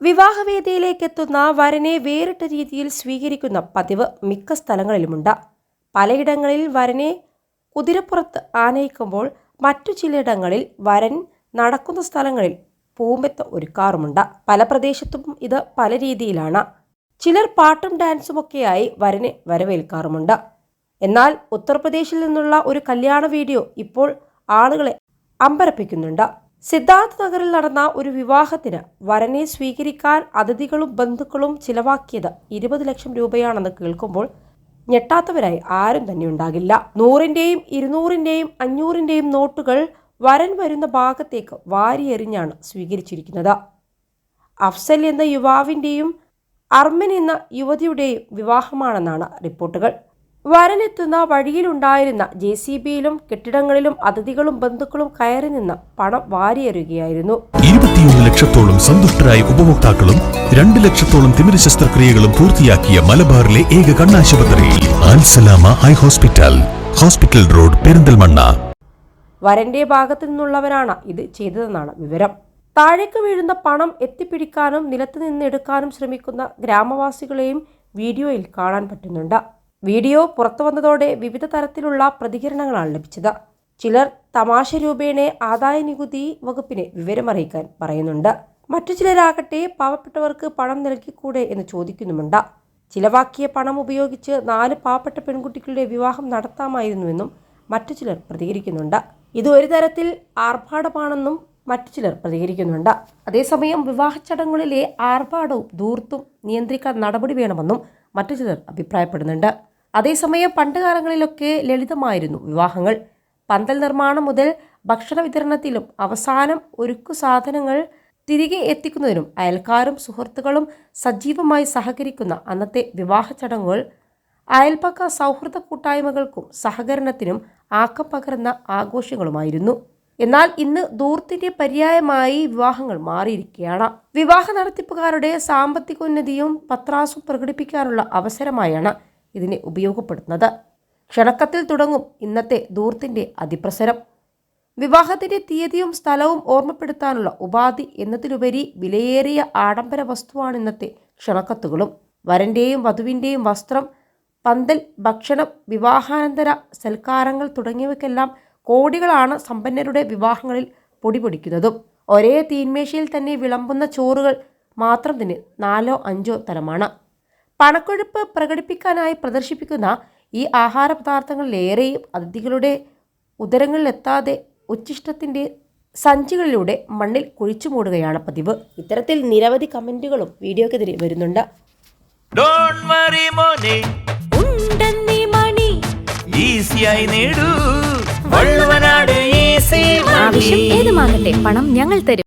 വിവാഹവേദിയിലേക്കെത്തുന്ന വരനെ വേറിട്ട രീതിയിൽ സ്വീകരിക്കുന്ന പതിവ് മിക്ക സ്ഥലങ്ങളിലുമുണ്ട്. പലയിടങ്ങളിൽ വരനെ കുതിരപ്പുറത്ത് ആനയിക്കുമ്പോൾ മറ്റു ചിലയിടങ്ങളിൽ വരൻ നടക്കുന്ന സ്ഥലങ്ങളിൽ പൂമ്പെത്ത് ഒരുക്കാറുമുണ്ട്. പല പ്രദേശത്തും ഇത് പല രീതിയിലാണ്. ചിലർ പാട്ടും ഡാൻസുമൊക്കെയായി വരനെ വരവേൽക്കാറുമുണ്ട്. എന്നാൽ ഉത്തർപ്രദേശിൽ നിന്നുള്ള ഒരു കല്യാണ വീഡിയോ ഇപ്പോൾ ആളുകളെ അമ്പരപ്പിക്കുന്നുണ്ട്. സിദ്ധാർത്ഥ് നഗറിൽ നടന്ന ഒരു വിവാഹത്തിന് വരനെ സ്വീകരിക്കാൻ അതിഥികളും ബന്ധുക്കളും ചിലവാക്കിയത് 20 ലക്ഷം രൂപയാണെന്ന് കേൾക്കുമ്പോൾ ഞെട്ടാത്തവരായി ആരും തന്നെ ഉണ്ടാകില്ല. 100-ന്റെയും 200-ന്റെയും 500-ന്റെയും നോട്ടുകൾ വരൻ വരുന്ന ഭാഗത്തേക്ക് വാരിയെറിഞ്ഞാണ് സ്വീകരിച്ചിരിക്കുന്നത്. അഫ്സൽ എന്ന യുവാവിൻ്റെയും അർമൻ എന്ന യുവതിയുടെയും വിവാഹമാണെന്നാണ് റിപ്പോർട്ടുകൾ. വരനെത്തുന്ന വഴിയിലുണ്ടായിരുന്ന JCBയിലും കെട്ടിടങ്ങളിലും അതിഥികളും ബന്ധുക്കളും കയറി നിന്ന് പണം വാരിയെറിയുകയായിരുന്നു. 21 ലക്ഷത്തോളം സന്തുഷ്ടരായ ഉപഭോക്താക്കളും 2 ലക്ഷത്തോളം തിമിര ശസ്ത്രക്രിയകളും പൂർത്തിയാക്കിയ മലബാറിലെ ഏക കണ്ണാശുപത്രി Al Salama high hospital, hospital road, Perinthalmanna. വരന്റെ ഭാഗത്തു നിന്നുള്ളവരാണ് ഇത് ചെയ്തതെന്നാണ് വിവരം. താഴേക്ക് വീഴുന്ന പണം എത്തിപ്പിടിക്കാനും നിലത്ത് നിന്ന് എടുക്കാനും ശ്രമിക്കുന്ന ഗ്രാമവാസികളെയും വീഡിയോയിൽ കാണാൻ പറ്റുന്നുണ്ട്. വീഡിയോ പുറത്തു വന്നതോടെ വിവിധ തരത്തിലുള്ള പ്രതികരണങ്ങളാണ് ലഭിച്ചത്. ചിലർ തമാശ രൂപേണ ആദായ നികുതി വകുപ്പിനെ വിവരമറിയിക്കാൻ പറയുന്നുണ്ട്. മറ്റു ചിലരാകട്ടെ പാവപ്പെട്ടവർക്ക് പണം നൽകിക്കൂടെ എന്ന് ചോദിക്കുന്നുമുണ്ട്. ചിലവാക്കിയ പണം ഉപയോഗിച്ച് 4 പാവപ്പെട്ട പെൺകുട്ടികളുടെ വിവാഹം നടത്താമായിരുന്നുവെന്നും മറ്റു ചിലർ പ്രതികരിക്കുന്നുണ്ട്. ഇത് ഒരു തരത്തിൽ ആർഭാടമാണെന്നും മറ്റു ചിലർ പ്രതികരിക്കുന്നുണ്ട്. അതേസമയം വിവാഹ ചടങ്ങുകളിലെ ആർഭാടവും ധൂർത്തും നിയന്ത്രിക്കാൻ നടപടി വേണമെന്നും മറ്റു ചിലർ അഭിപ്രായപ്പെടുന്നുണ്ട്. അതേസമയം പണ്ടുകാലങ്ങളിലൊക്കെ ലളിതമായിരുന്നു വിവാഹങ്ങൾ. പന്തൽ നിർമ്മാണം മുതൽ ഭക്ഷണ വിതരണത്തിലും അവസാനം ഒരുക്കു സാധനങ്ങൾ തിരികെ എത്തിക്കുന്നതിനും അയൽക്കാരും സുഹൃത്തുക്കളും സജീവമായി സഹകരിക്കുന്ന അന്നത്തെ വിവാഹ ചടങ്ങുകൾ അയൽപക്ക സൗഹൃദ കൂട്ടായ്മകൾക്കും സഹകരണത്തിനും ആക്കം പകർന്ന ആഘോഷങ്ങളുമായിരുന്നു. എന്നാൽ ഇന്ന് ധൂർത്തിന്റെ പര്യായമായി വിവാഹങ്ങൾ മാറിയിരിക്കുകയാണ്. വിവാഹ നടത്തിപ്പുകാരുടെ സാമ്പത്തികോന്നതിയും പത്രാസും പ്രകടിപ്പിക്കാനുള്ള അവസരമായാണ് ഇതിനെ ഉപയോഗപ്പെടുത്തുന്നത്. ക്ഷണക്കത്തിൽ തുടങ്ങും ഇന്നത്തെ ധൂർത്തിന്റെ അതിപ്രസരം. വിവാഹത്തിന്റെ തീയതിയും സ്ഥലവും ഓർമ്മപ്പെടുത്താനുള്ള ഉപാധി എന്നതിലുപരി വിലയേറിയ ആഡംബര വസ്തുവാണ് ഇന്നത്തെ ക്ഷണക്കത്തുകളും. വരന്റെയും വധുവിന്റെയും വസ്ത്രം, പന്തൽ, ഭക്ഷണം, വിവാഹാനന്തര സൽക്കാരങ്ങൾ തുടങ്ങിയവയ്ക്കെല്ലാം കോടികളാണ് സമ്പന്നരുടെ വിവാഹങ്ങളിൽ പൊടിപൊടിക്കുന്നതും. ഒരേ തീന്മേശയിൽ തന്നെ വിളമ്പുന്ന ചോറുകൾ മാത്രം തന്നെ 4-5 തരമാണ്. പണക്കൊഴുപ്പ് പ്രകടിപ്പിക്കാനായി പ്രദർശിപ്പിക്കുന്ന ഈ ആഹാര പദാർത്ഥങ്ങളിലേറെയും അതിഥികളുടെ ഉദരങ്ങളിലെത്താതെ ഉച്ഛിഷ്ടത്തിന്റെ സഞ്ചികളിലൂടെ മണ്ണിൽ കുഴിച്ചു മൂടുകയാണ് പതിവ്. ഇത്തരത്തിൽ നിരവധി കമന്റുകളും വീഡിയോക്കെതിരെ വരുന്നുണ്ട്. ആവശ്യം ഏതുമാകട്ടെ, പണം ഞങ്ങൾ തരും.